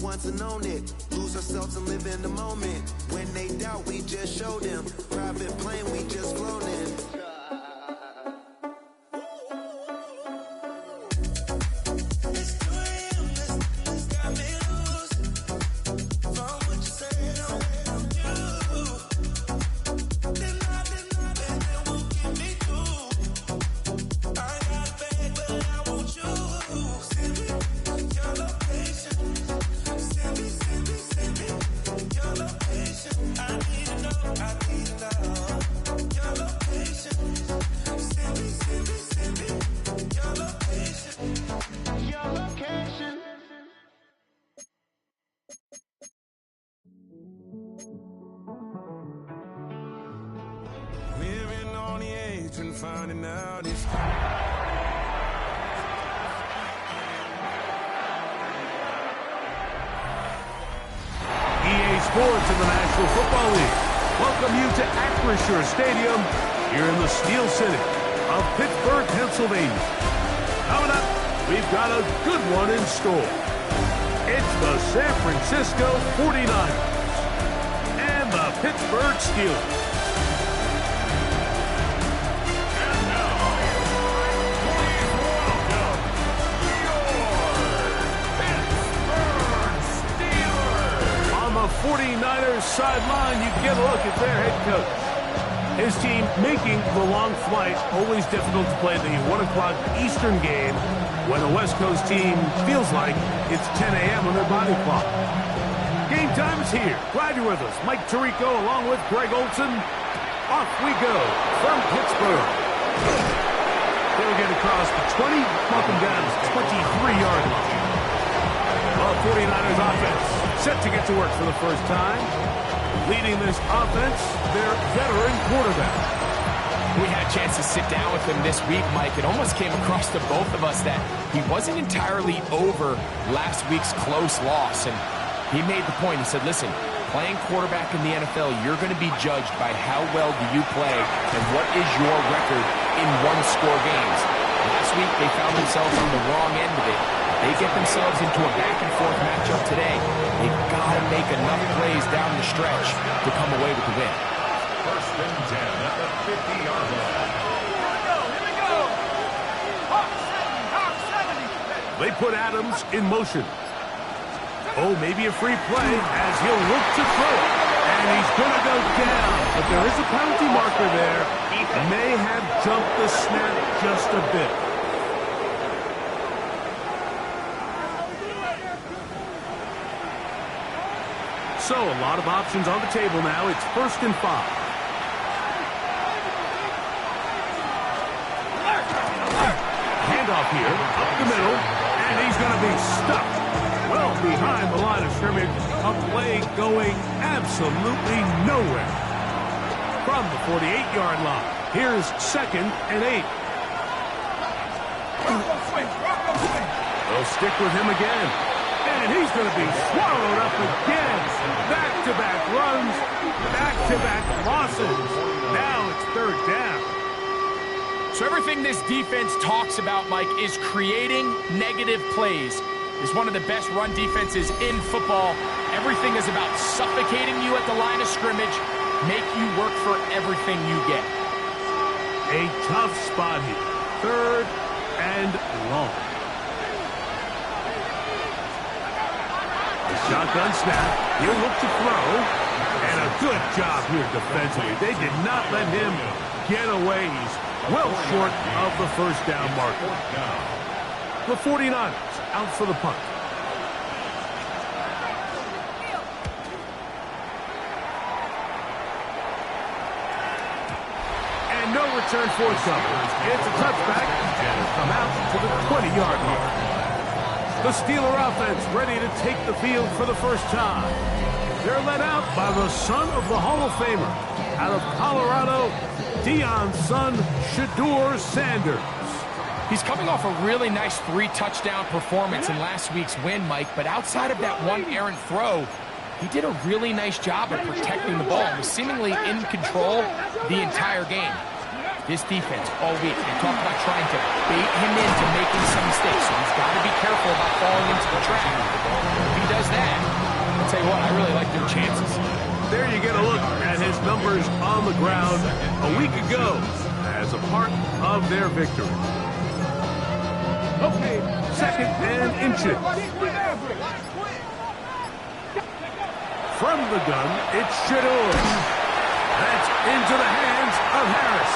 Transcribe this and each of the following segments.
once and own it. Lose ourselves and live in the moment. When they doubt, we just show them. Private plane, we just flown in. And finding out if EA Sports in the National Football League welcome you to Acrisure Stadium here in the Steel City of Pittsburgh, Pennsylvania. Coming up, we've got a good one in store. It's the San Francisco 49ers and the Pittsburgh Steelers. On the 49ers sideline, you get a look at their head coach. His team making the long flight, always difficult to play the 1 o'clock Eastern game when a West Coast team feels like it's 10 a.m. on their body clock. Game time is here. Glad you're with us. Mike Tirico along with Greg Olson. Off we go from Pittsburgh. They'll get across the 20, welcome down to 23-yard line. Well, 49ers offense set to get to work for the first time. Leading this offense, their veteran quarterback. We had a chance to sit down with him this week, Mike. It almost came across to both of us that he wasn't entirely over last week's close loss. And he made the point. He said, listen, playing quarterback in the NFL, you're going to be judged by how well do you play and what is your record in one-score games. Last week, they found themselves on the wrong end of it. They get themselves into a back-and-forth matchup today. They've got to make enough plays down the stretch to come away with the win. First and 10 at the 50-yard line. Here we go. Hawk 70. They put Adams in motion. Oh, maybe a free play as he'll look to throw it. And he's going to go down. But there is a penalty marker there. He may have jumped the snap just a bit. So, a lot of options on the table now. It's 1st and 5. Handoff here, up the middle, and he's going to be stuck well behind the line of scrimmage. A play going absolutely nowhere. From the 48-yard line, here's 2nd and 8. They'll stick with him again. And he's going to be swallowed up again. Back-to-back runs, back-to-back losses. Now it's 3rd down. So everything this defense talks about, Mike, is creating negative plays. It's one of the best run defenses in football. Everything is about suffocating you at the line of scrimmage, make you work for everything you get. A tough spot here. 3rd and long. Shotgun snap. He'll look to throw. And a good job here defensively. They did not let him get away. He's well short of the 1st down marker. The 49ers out for the punt. And no return forthcoming. It's a touchback. And it'll come out to the 20-yard line. The Steeler offense ready to take the field for the first time. They're led out by the son of the Hall of Famer. Out of Colorado, Deion's son, Shedeur Sanders. He's coming off a really nice 3-touchdown performance in last week's win, Mike. But outside of that one errant throw, he did a really nice job of protecting the ball and was seemingly in control the entire game. This defense all week, they talk about trying to bait him into making some mistakes, so he's got to be careful about falling into the trap. If he does that, tell you what, I really like their chances. There you get a look at his numbers on the ground a week ago as a part of their victory. Okay, second and inches. From the gun, it's Shador. That's into the hands of Harris.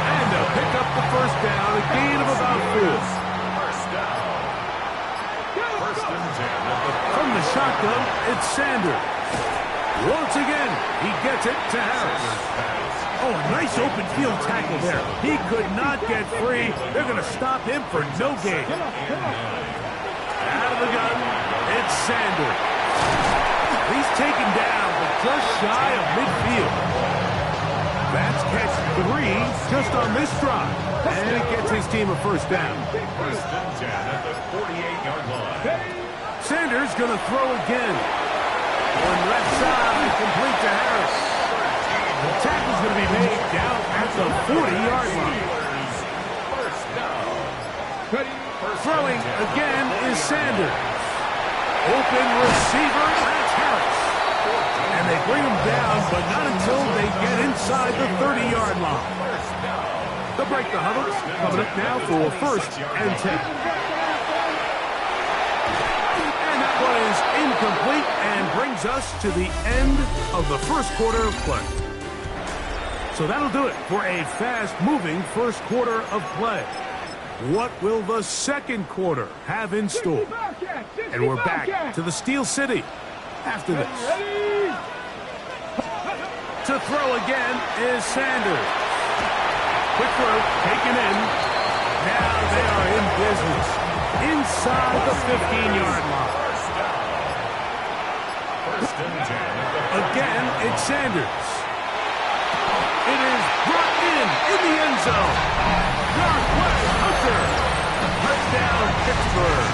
And they'll pick up the first down, a gain of about 4. From the shotgun, it's Sanders. Once again, he gets it to Harris. Oh, a nice open field tackle there. He could not get free. They're going to stop him for no gain. Out of the gun, it's Sanders. He's taken down, but just shy of midfield. That's catch 3 just on this drive. And it gets his team a first down. First and 10 at the 48-yard line. Sanders going to throw again. On left side, complete to Harris. The tackle's going to be made down at the 40-yard line. Throwing again is Sanders. Open receiver, that's Harris. And they bring him down, but not until they get inside the 30-yard line. They'll break the huddle. Coming up now for first and 10. One is incomplete and brings us to the end of the first quarter of play. So that'll do it for a fast-moving first quarter of play. What will the second quarter have in store? And we're back to the Steel City after this. To throw again is Sanders. Quick throw, taken in. Now they are in business inside the 15-yard line. Again, it's Sanders. It is brought in the end zone. Northwest Hunter. Touchdown, Pittsburgh.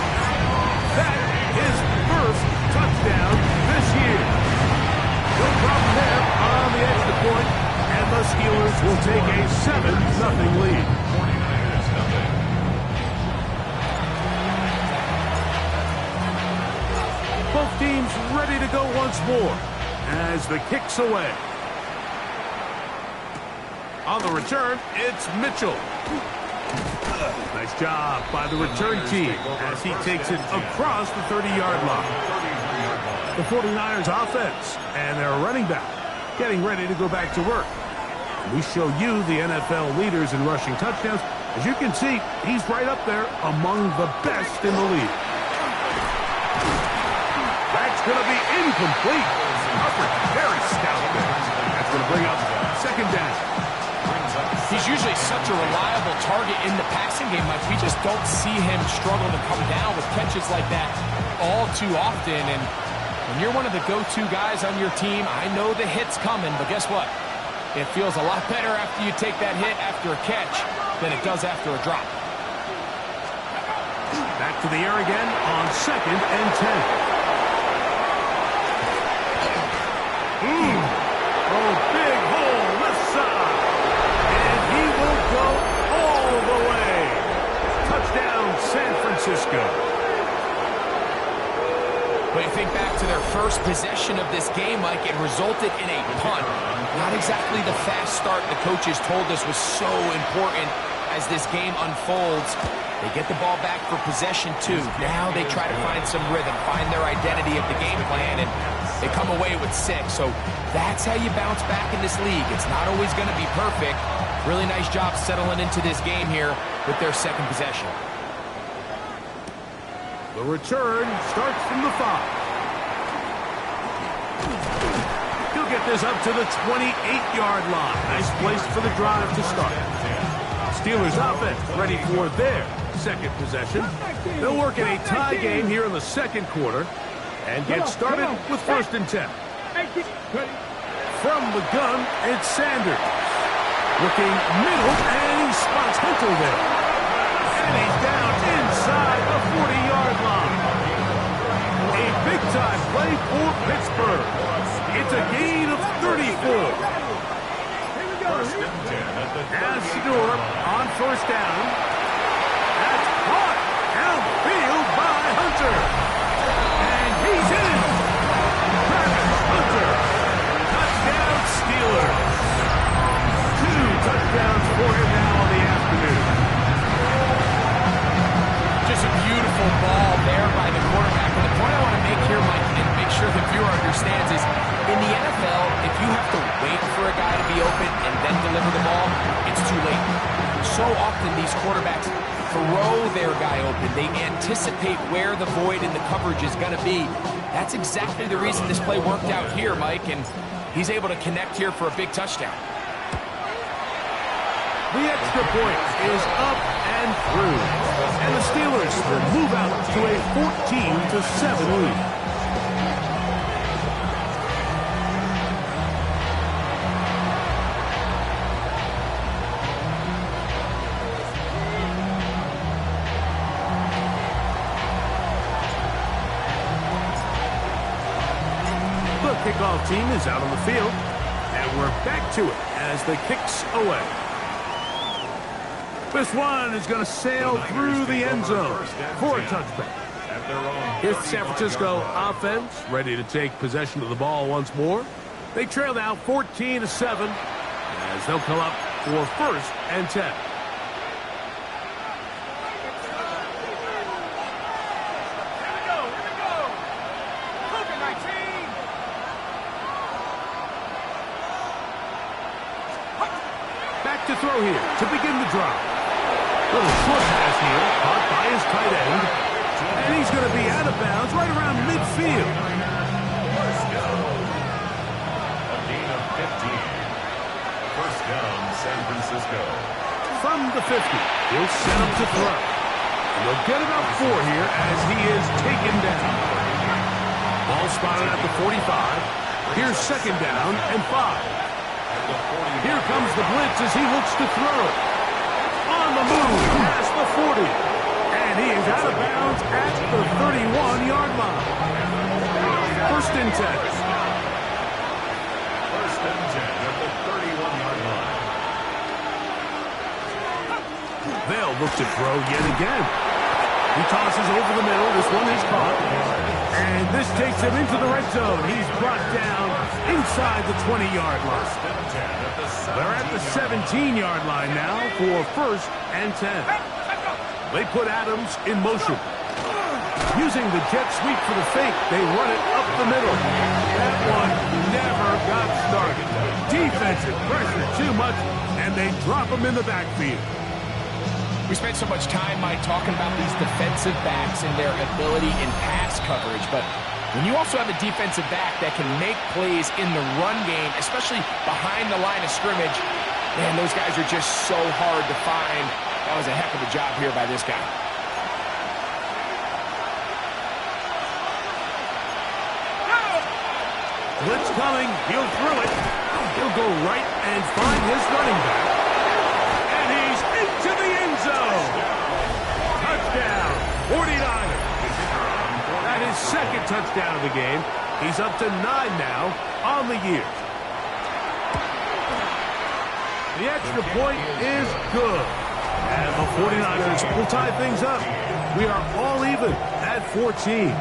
That is first touchdown this year. No problem there on the extra point, and the Steelers will take a 7-0 lead. Both teams ready to go once more as the kick's away. On the return, it's Mitchell. Nice job by the return team as he takes it across the 30-yard line. The 49ers offense and their running back getting ready to go back to work. We show you the NFL leaders in rushing touchdowns. As you can see, he's right up there among the best in the league. That's going to be incomplete. Hubbard, very stout there. That's going to bring up second down. He's usually such a reliable target in the passing game. Like, we just don't see him struggle to come down with catches like that all too often. And when you're one of the go-to guys on your team, I know the hit's coming, but guess what? It feels a lot better after you take that hit after a catch than it does after a drop. Back to the air again on second and 10. Oh, big hole left side. And he will go all the way. Touchdown, San Francisco. But you think back to their first possession of this game, Mike, it resulted in a punt. Not exactly the fast start the coaches told us was so important as this game unfolds. They get the ball back for possession 2. Now they try to find some rhythm, find their identity of the game plan, and they come away with 6. So that's how you bounce back in this league. It's not always going to be perfect. Really nice job settling into this game here with their second possession. The return starts from the 5. He'll get this up to the 28-yard line. Nice place for the drive to start. Steelers offense ready for their second possession. They'll work in a tie game here in the second quarter and get started with first and 10. From the gun, it's Sanders. Looking middle, and he spots Hunter there. And he's down inside the 40-yard line. A big-time play for Pittsburgh. It's a gain of 34. As Shador on first down. That's caught downfield by Hunter. And he's in. so often these quarterbacks throw their guy open. They anticipate where the void in the coverage is going to be. That's exactly the reason this play worked out here, Mike, and he's able to connect here for a big touchdown. The extra point is up and through. And the Steelers will move out to a 14-7 lead. The kickoff team is out on the field, and we're back to it as the kick's away. This one is going to sail through the end zone for a touchback. Here's the San Francisco offense ready to take possession of the ball once more. They trail now 14-7 as they'll come up for 1st and 10. Back to throw here to begin the drive. Little short pass here, caught by his tight end. And he's going to be out of bounds right around midfield. A gain of 15. First down, San Francisco. From the 50, he'll set up to throw. And they'll get about 4 here as he is taken down. Ball spotted at the 45. Here's 2nd down and 5. Here comes the blitz as he looks to throw. On the move, past the 40. And he is out of bounds at the 31-yard line. 1st and 10. First and 10 at the 31-yard line. They'll look to throw yet again. He tosses over the middle. This one is caught. And this takes him into the red zone. He's brought down inside the 20-yard line. They're at the 17-yard line now for 1st and 10. They put Adams in motion. Using the jet sweep for the fake, they run it up the middle. That one never got started. Defensive pressure too much, and they drop him in the backfield. We spent so much time, Mike, talking about these defensive backs and their ability in pass coverage, but when you also have a defensive back that can make plays in the run game, especially behind the line of scrimmage, man, those guys are just so hard to find. That was a heck of a job here by this guy. Blitz coming. He'll throw it. He'll go right and find his running back. And he's into the end zone. Touchdown, 49ers. That is 2nd touchdown of the game. He's up to 9 now on the year. The extra point is good. And the 49ers will tie things up. We are all even at 14.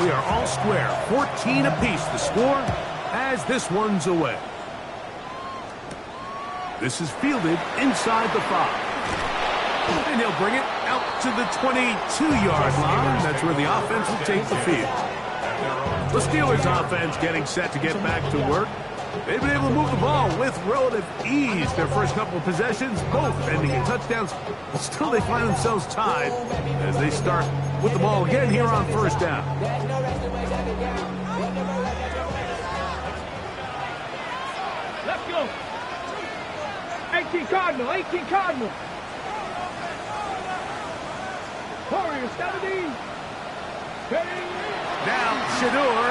We are all square, 14 apiece the score as this one's away. This is fielded inside the 5. And he'll bring it out to the 22-yard line. That's where the offense will take the field. The Steelers offense getting set to get back to work. They've been able to move the ball with relative ease. Their first couple of possessions, both ending in touchdowns. But still they find themselves tied as they start with the ball again here on 1st down. Let's go. 18 Cardinal, 18 Cardinal. Warriors, 70. Now, Shador.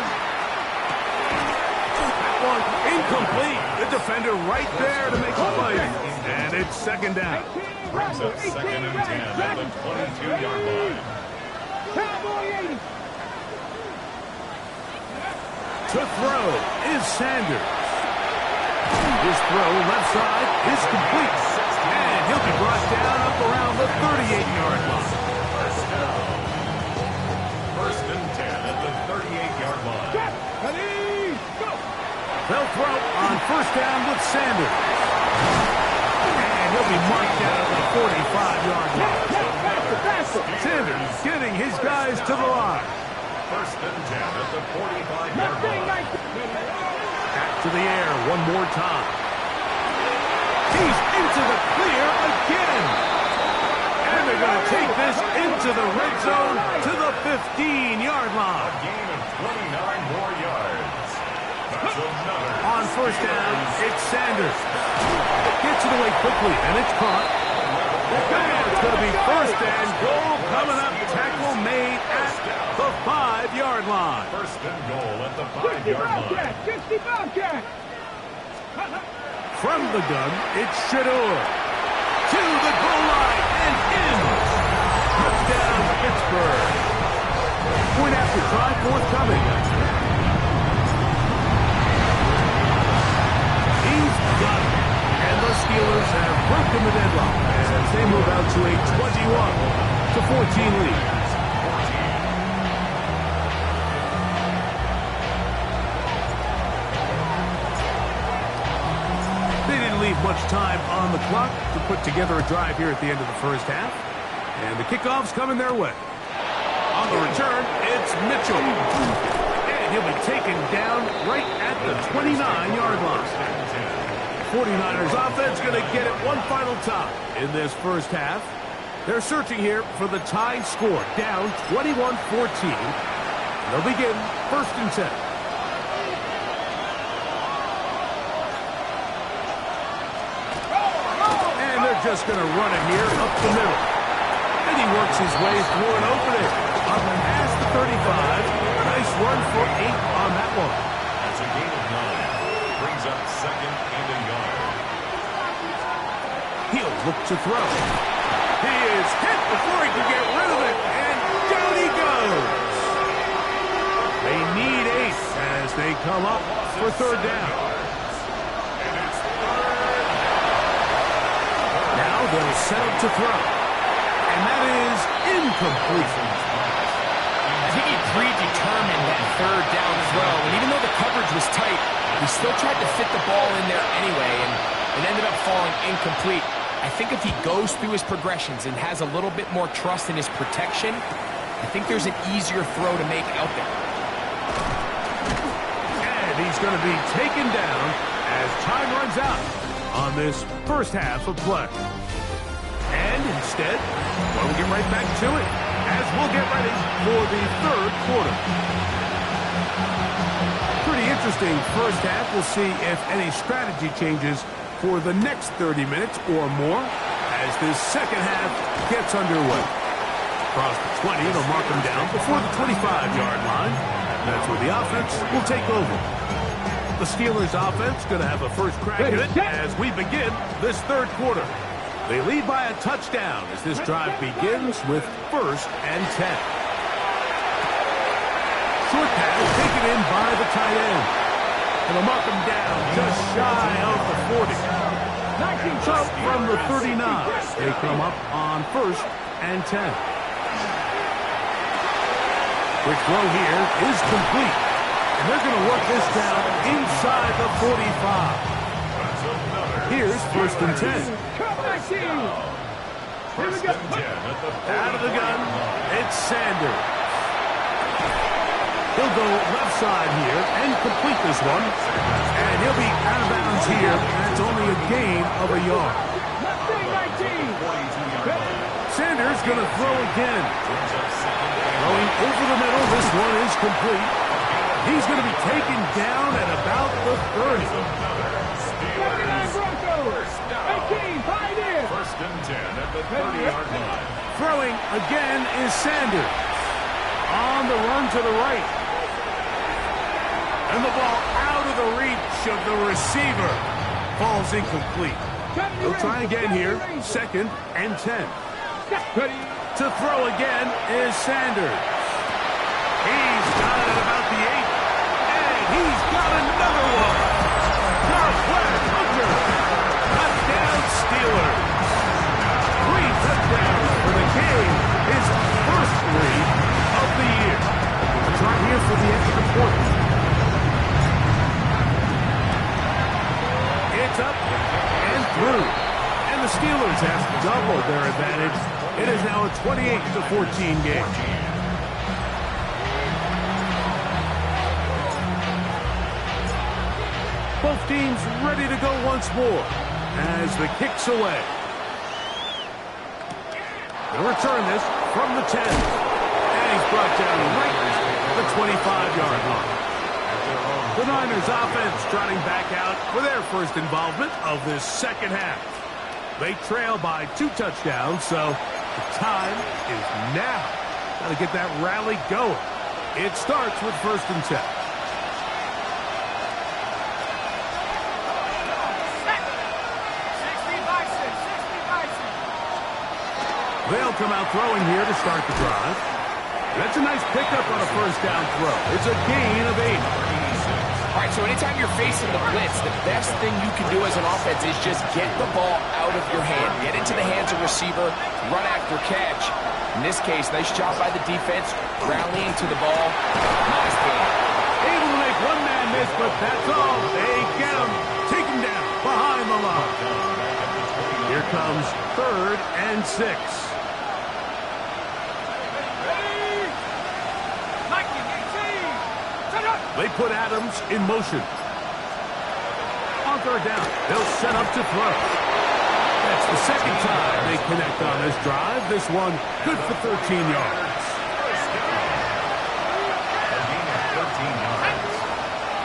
That one incomplete. The defender right there to make the play. And it's 2nd down. Brings up 2nd and 10 at the 22-yard line. Cowboy 80. To throw is Sanders. His throw left side is complete. And he'll be brought down up around the 38-yard line. First and 10 at the 38-yard line. They'll throw on 1st down with Sanders. And he'll be marked down at the 45-yard line. Sanders getting his guys to the line. First and 10 at the 45-yard line. Back to the air one more time. He's into the clear again. And they're going to take this into the red zone to the 15-yard line. A gain of 29 more yards. That's another. On first down, it's Sanders. Gets it away quickly, and it's caught. And it's going to be first and goal coming up. Tackle made at the 5-yard line. First and goal at the 5-yard line. 60 Bobcat. From the gun, it's Shador. To the goal line and in. Touchdown, Pittsburgh. Point after try forthcoming. He's got it. And the Steelers have broken the deadlock as they move out to a 21-14 lead. They didn't leave much time on the clock to put together a drive here at the end of the first half. And the kickoff's coming their way. On the return, it's Mitchell. And he'll be taken down right at the 29-yard line. 49ers offense going to get it one final time in this first half. They're searching here for the tie score, down 21-14. They'll begin first and 10. And they're just going to run it here up the middle. And he works his way through an opening. Up past the 35. Nice run for 8 on that one. That's a gain of 9. Brings up second and a yard. He'll look to throw. He is hit before he can get rid of it, and down he goes. They need 8 as they come up for third down. Now they'll set up to throw, and that is incomplete. I think he predetermined that third down as well, and even though the coverage was tight, he still tried to fit the ball in there anyway, and it ended up falling incomplete. I think if he goes through his progressions and has a little bit more trust in his protection, I think there's an easier throw to make out there. And he's going to be taken down as time runs out on this first half of play. And instead, well, we'll get right back to it as we'll get ready for the third quarter. Pretty interesting first half. We'll see if any strategy changes for the next 30 minutes or more as this second half gets underway. Across the 20, they'll mark them down before the 25-yard line. That's where the offense will take over. The Steelers offense going to have a first crack at it as we begin this third quarter. They lead by a touchdown as this drive begins with first and 10. Short pass taken in by the tight end. And they'll mark him down just shy of the 40. Up from the 39. They come up on first and 10. Quick throw here is complete. And they're going to work this down inside the 45. Here's first and 10. Out of the gun, it's Sanders. He'll go left side here and complete this one. And he'll be out of bounds here. That's only a gain of a yard. Sanders going to throw again. Throwing over the middle. This one is complete. He's going to be taken down at about the 30. First and 10 at the 30-yard line. Throwing again is Sanders. On the run to the right. And the ball out of the reach of the receiver. Falls incomplete. They'll try again here. Second and 10. To throw again is Sanders. He's got it about the 8. And he's got another one. Northwest Hunter. Touchdown Steelers. 3 touchdowns for the game. His first 3 of the year. It's right here for the extra point. It's up and through. And the Steelers have doubled their advantage. It is now a 28-14 game. team's ready to go once more as the kick's away. They'll return this from the 10. And he's brought down right at the 25-yard line. The Niners offense trotting back out for their first involvement of this second half. They trail by 2 touchdowns, so the time is now. Got to get that rally going. It starts with 1st and 10. They'll come out throwing here to start the drive. That's a nice pickup on a 1st down throw. It's a gain of 8. All right, so anytime you're facing the blitz, the best thing you can do as an offense is just get the ball out of your hand. Get into the hands of receiver, run after catch. In this case, nice job by the defense, rallying to the ball. Nice game. Able to make one man miss, but that's all. They get him. Take him down behind the line. Here comes 3rd and 6. They put Adams in motion. On 3rd down, they'll set up to throw. That's the 2nd time they connect on this drive. This one good for 13 yards. A gain of 13 yards.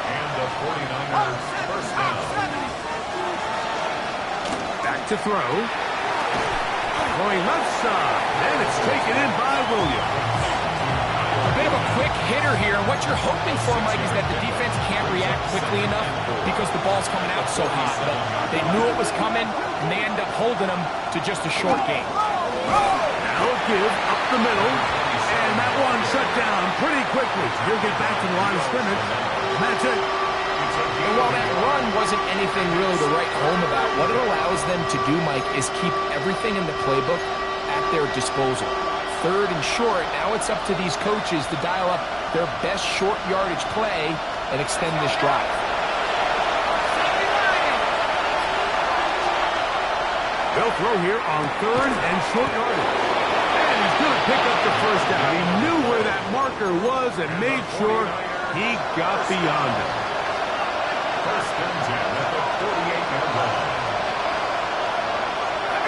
And the 49ers first down. Back to throw. Going left side. And it's taken in by Williams. A bit of a quick hitter here, and what you're hoping for, Mike, is that the defense can't react quickly enough because the ball's coming out so hot. But they knew it was coming, and they end up holding them to just a short game. Now a give up the middle, and that one shut down pretty quickly. He'll get back to the line of scrimmage. That's it. And while that run wasn't anything really to write home about, what it allows them to do, Mike, is keep everything in the playbook at their disposal. 3rd and short, now it's up to these coaches to dial up their best short yardage play and extend this drive. They'll throw here on 3rd and short yardage. And he's going to pick up the 1st down. He knew where that marker was and made sure he got beyond it. 1st and 10 at the 48-yard line.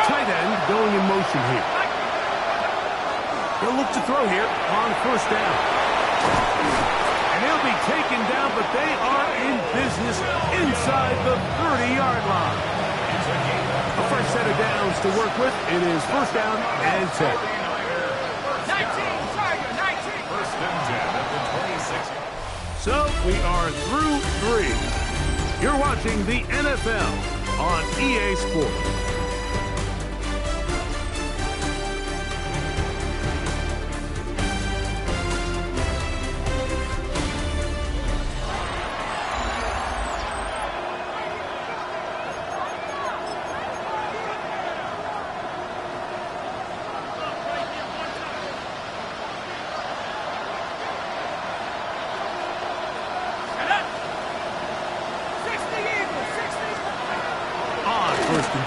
Tight end going in motion here. They'll look to throw here on 1st down. And he'll be taken down, but they are in business inside the 30-yard line. A fresh set of downs to work with. It is 1st down and 10. 19, Tiger, 19. 1st and 10 at the 26. So we are through 3. You're watching the NFL on EA Sports.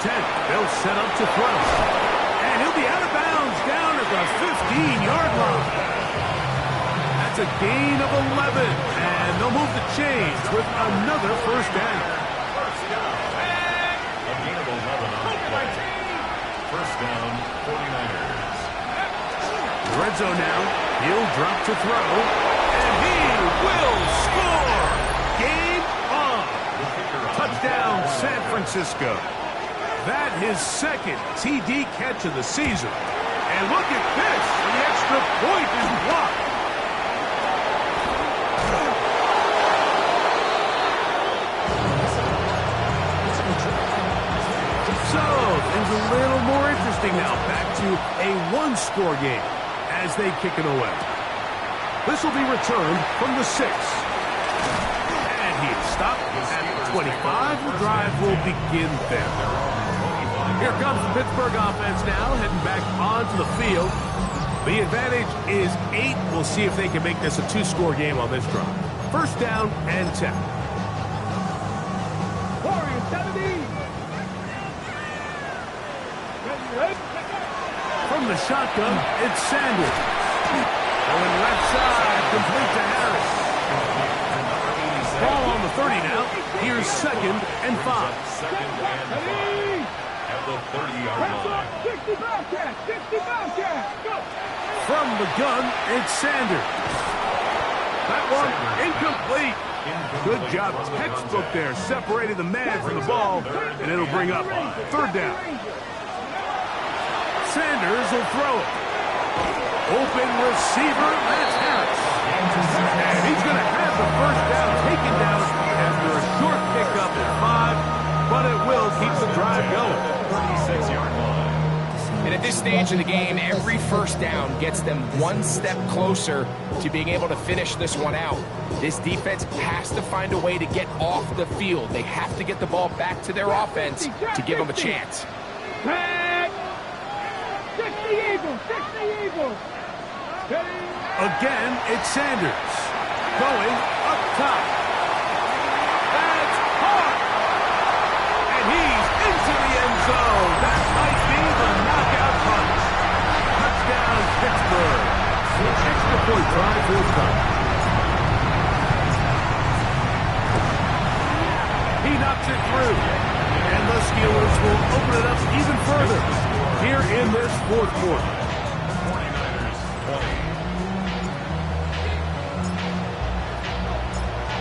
They'll set up to throw. And he'll be out of bounds down at the 15-yard line. That's a gain of 11. And they'll move the chains with another 1st down. A gain of 11 on the play. 1st down, 49ers. Red zone now. He'll drop to throw. And he will score. Game on. Touchdown, San Francisco. That his 2nd TD catch of the season. And look at this. The extra point is blocked. So, things a little more interesting now. Back to a 1-score game as they kick it away. This will be returned from the 6. And he is stopped at 25. The drive will begin there. Here comes the Pittsburgh offense now, heading back onto the field. The advantage is 8. We'll see if they can make this a 2-score game on this drive. 1st down and 10. Warriors, 70. From the shotgun, it's Sanders. Going left side, complete to Harris. Ball on the 30 now. Here's 2nd and 5. Second and 5 at the 30-yard line. 65 catch, 65 catch. Go. From the gun, it's Sanders. That one incomplete. Good job, textbook there, separating the man from the ball, and it'll bring up 3rd down. Sanders will throw it. Open receiver, that's Harris. And he's going to have the 1st down taken down after a short pickup at 5, but it will keep the drive going. 36-yard line. And at this stage of the game, every 1st down gets them one step closer to being able to finish this one out. This defense has to find a way to get off the field. They have to get the ball back to their offense to give them a chance. 60 Eagles, 60 Eagles. Again, it's Sanders. Going up top. That's hard. And he's into the end zone. That might be the knockout punch. Touchdown, Pittsburgh. The extra point try forthcoming. He knocks it through. And the Steelers will open it up even further here in this 4th quarter. 49ers 20.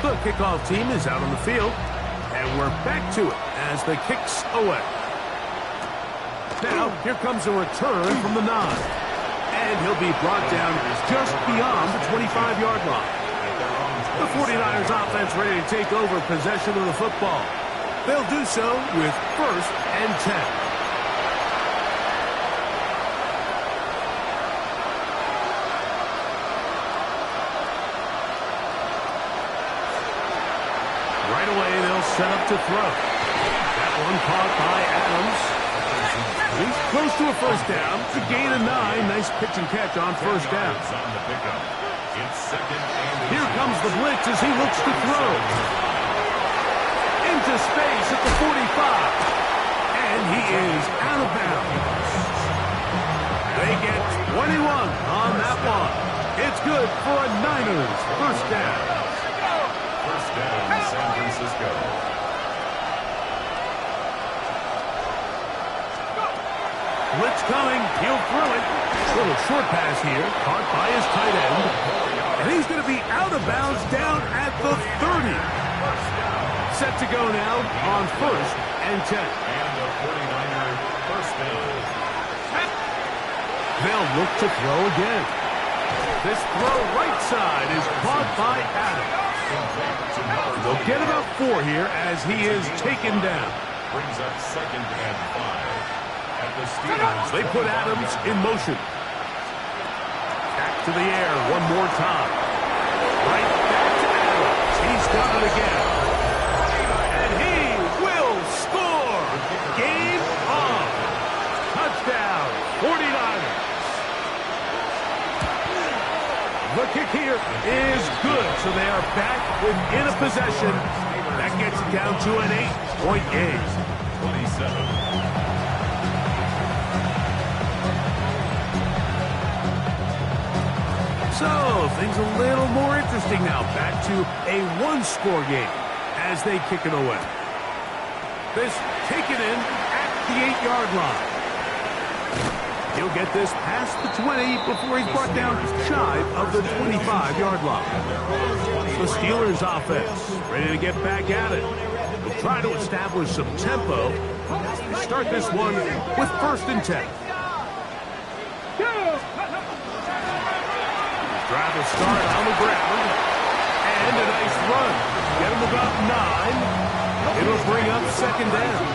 The kickoff team is out on the field, and we're back to it as the kick's away. Now, here comes a return from the 9, and he'll be brought down just beyond the 25-yard line. The 49ers offense ready to take over possession of the football. They'll do so with 1st and 10. Right away, they'll set up to throw. That one caught by Adams. He's close to a 1st down. To gain a 9. Nice pitch and catch on 1st down. On the pickup. It's 2nd and Here comes the blitz as he looks to throw. Into space at the 45. And he is out of bounds. They get 21 on that one. It's good for a Niners 1st down. 1st down, San Francisco. Blitz coming. He'll throw it. Little short pass here. Caught by his tight end. And he's going to be out of bounds down at the 30. Set to go now on 1st and 10. And the 49er 1st down. They'll look to throw again. This throw right side is caught by Adams. They'll get about 4 here as he is taken down. Brings up 2nd and 5. At the Steelers. They put Adams in motion. Back to the air one more time. Right back to Adams. He's done it again. And he will score. Game on. Touchdown, 49ers. The kick here is good, so they are back within a possession. That gets it down to an 8-point game. 27. So, things a little more interesting now. Back to a 1-score game as they kick it away. This taken in at the 8-yard line. He'll get this past the 20 before he's brought down shy of the 25-yard line. The Steelers offense ready to get back at it. They'll try to establish some tempo. They start this one with 1st and 10. Drive will start on the ground. And a nice run. Get him about 9. It'll bring up 2nd down.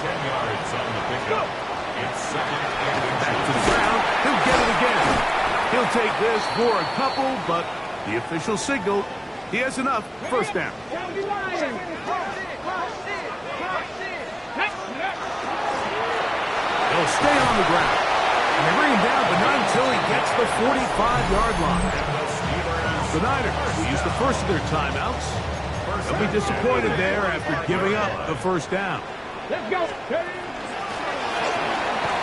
10 yards on the pickup. It's 2nd and Back to the ground. He'll get it again. He'll take this for a couple, but the official signal, he has enough. 1st down. He'll stay on the ground. And they bring him down, but not until he gets the 45-yard line. The Niners will use the first of their timeouts. They'll be disappointed there after giving up the 1st down. Let's go.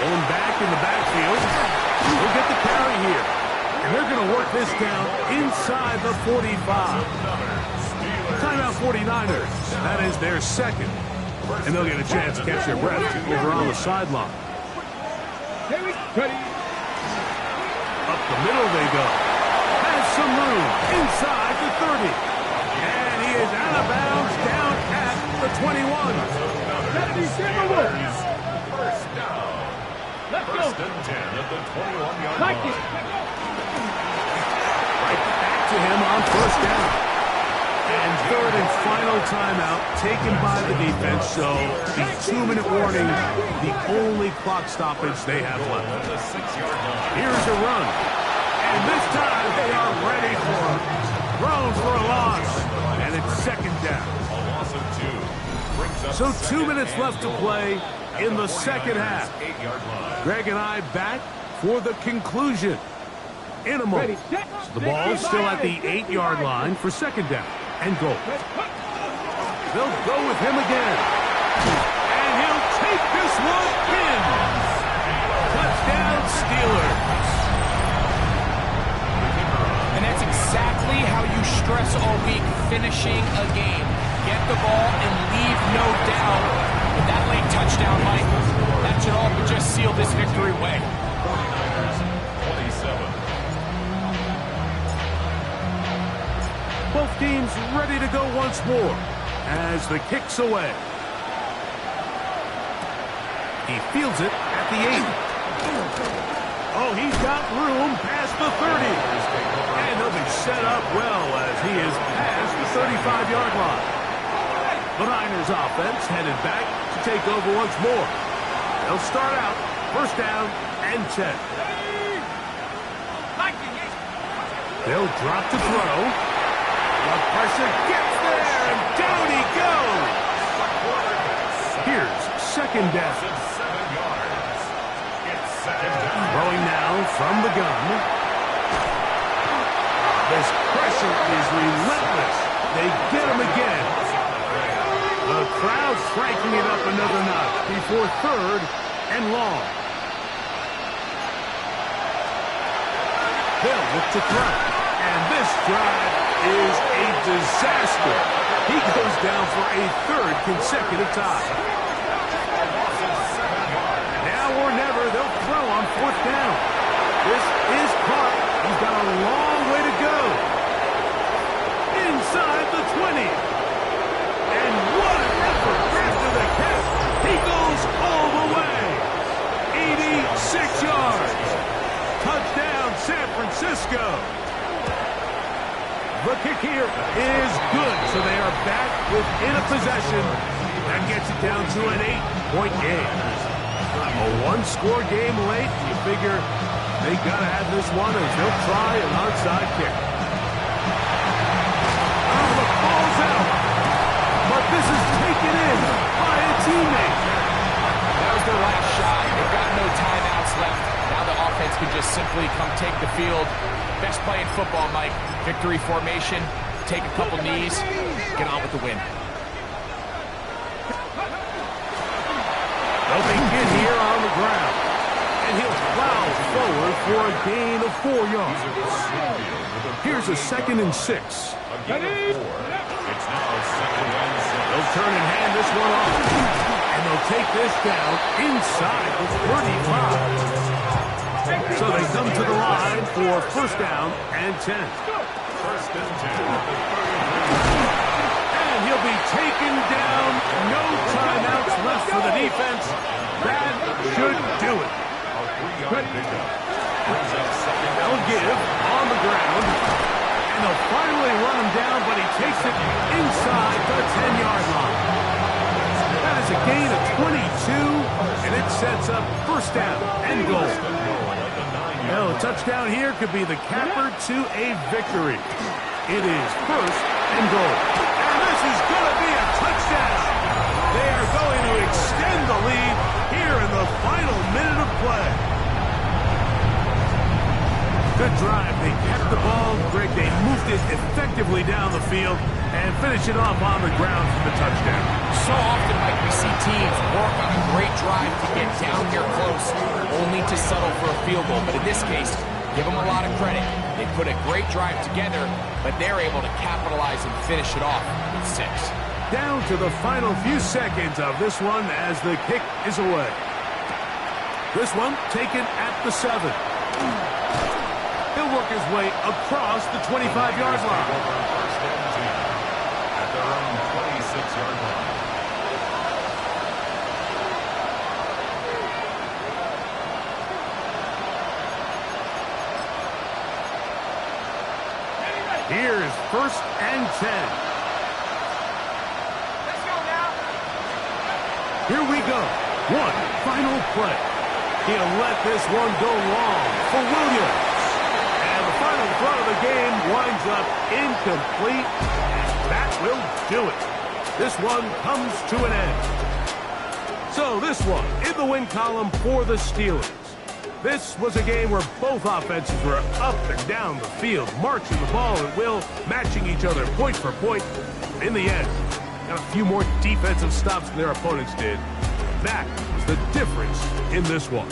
Going back in the backfield. He'll get the carry here. And they're going to work this down inside the 45. Timeout 49ers. That is their second. And they'll get a chance to catch their breath over on the sideline. Ready. Up the middle they go. Has some room inside the 30. And he is out of bounds down at the 21. Gotta be simple. First down. Let's go. First and 10 at the 21-yard Like line. it. Right back to him on first down. And third and final timeout taken by the defense. So the 2-minute warning, the only clock stoppage they have left. On the 6-yard line. Here's a run. And this time they are ready for it. Thrown for a loss. And it's second down. A loss of 2. Brings up So 2 second minutes and left to 4 play in the at second half. 8-yard line. Greg and I back for the conclusion in a moment. So the ball's still at the 8-yard line for second down and goal. They'll go with him again. And he'll take this one in. Touchdown Steelers. And that's exactly how you stress all week, finishing a game. Get the ball and leave no doubt. With that late touchdown, Mike, that should all but just seal this victory away. 27. Both teams ready to go once more as the kick's away. He fields it at the 8. Oh, he's got room past the 30. And he'll be set up well as he is past the 35-yard line. The Niners offense headed back to take over once more. They'll start out first down and 10. They'll drop to throw. The pressure gets there, and down he goes. Here's second down. 7 yards. It's second down. Throwing now from the gun. This pressure is relentless. They get him again. The crowd cranking it up another notch before third and long. They'll look to throw. And this drive is a disaster. He goes down for a third consecutive tie. Now or never, they'll throw on fourth down. This is caught. He's got a long way to go. Inside the 20. And what an effort after the catch. He goes all the way. 86 yards. Touchdown, San Francisco. The kick here is good, so they are back within a possession. That gets it down to an 8-point game. A one-score game late, you figure they got to have this one as they'll try an onside kick. Oh, the ball's out, but this is taken in by a teammate. That was their last shot. They've got no timeouts left. Now the offense can just simply come take the field. Best play in football, Mike. Victory formation, take a couple knees, get on with the win. They'll begin here on the ground. And he'll plow forward for a gain of 4 yards. Here's a 2nd and 6. A gain of 4. It's now 2nd and 6. They'll turn and hand this one off. And they'll take this down inside the 35. So they come to the line for first down and 10. First and 10 at the 33. And he'll be taken down. No timeouts left for the defense. That should do it. A 3-yard pickup. Brings up second down. They'll give on the ground. And they'll finally run him down, but he takes it inside the 10-yard line. That is a gain of 22, and it sets up first down and goal. Well, a touchdown here could be the capper to a victory. It is first and goal. And this is going to be a touchdown. They are going to extend the lead here in the final minute of play. Good drive. They kept the ball. Greg, they moved it effectively down the field and finish it off on the ground for the touchdown. So often, Mike, we see teams work on a great drive to get down here close, only to settle for a field goal. But in this case, give them a lot of credit. They put a great drive together, but they're able to capitalize and finish it off with 6. Down to the final few seconds of this one as the kick is away. This one taken at the 7. He'll work his way across the 25-yard line. First and 10 at their own 26-yard line. Here's first and 10. Let's go now. Here we go. One final play. He'll let this one go long for Williams. And the final throw of the game winds up incomplete. And that will do it. This one comes to an end. So this one in the win column for the Steelers. This was a game where both offenses were up and down the field, marching the ball at will, matching each other point for point. In the end, got a few more defensive stops than their opponents did. That was the difference in this one.